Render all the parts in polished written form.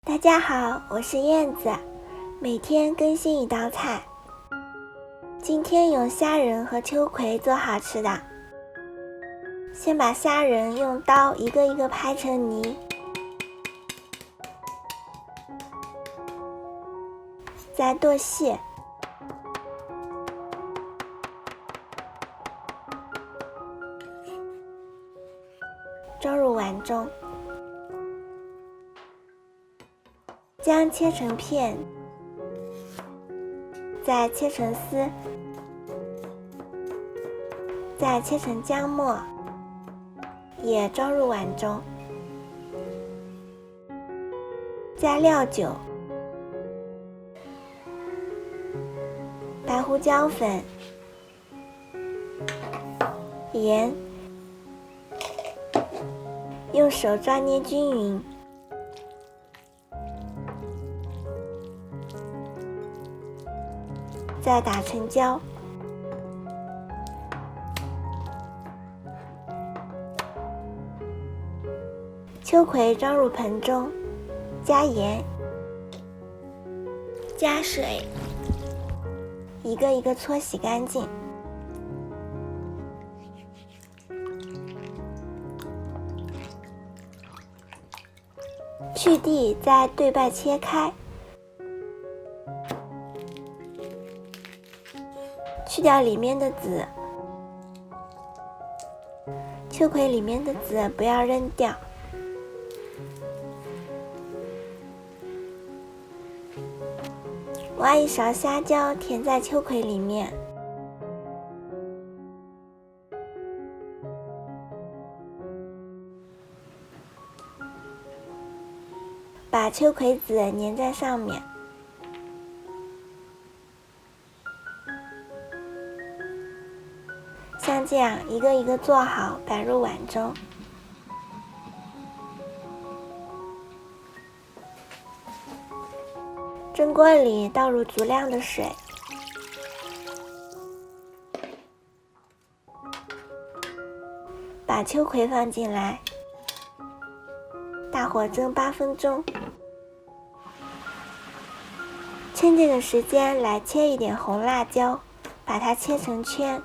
大家好，我是燕子，每天更新一道菜。今天用虾仁和秋葵做好吃的。先把虾仁用刀一个一个拍成泥，再剁细，装入碗中。姜切成片，再切成丝，再切成姜末，也装入碗中。加料酒、白胡椒粉、盐，用手抓捏均匀。再打成胶，秋葵装入盆中，加盐，加水，一个一个搓洗干净。去蒂，再对半切开。去掉里面的籽，秋葵里面的籽不要扔掉。挖一勺虾胶填在秋葵里面，把秋葵籽粘在上面。像这样一个一个做好，摆入碗中。蒸锅里倒入足量的水，把秋葵放进来，大火蒸8分钟。趁这个时间来切一点红辣椒，把它切成圈。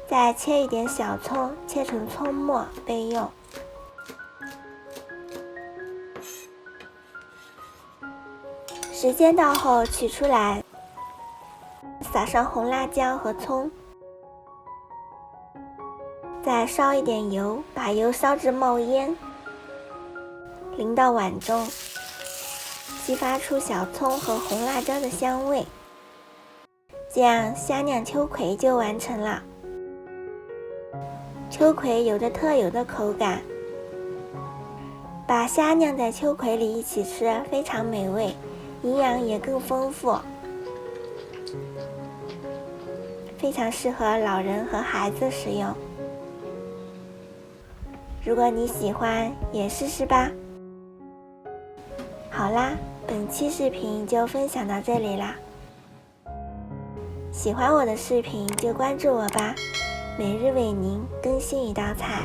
再切一点小葱，切成葱末备用。时间到后取出来，撒上红辣椒和葱，再烧一点油，把油烧至冒烟，淋到碗中，激发出小葱和红辣椒的香味。这样虾酿秋葵就完成了。秋葵有着特有的口感，把虾酿在秋葵里一起吃，非常美味，营养也更丰富，非常适合老人和孩子食用。如果你喜欢，也试试吧。好啦，本期视频就分享到这里啦。喜欢我的视频就关注我吧。每日为您更新一道菜。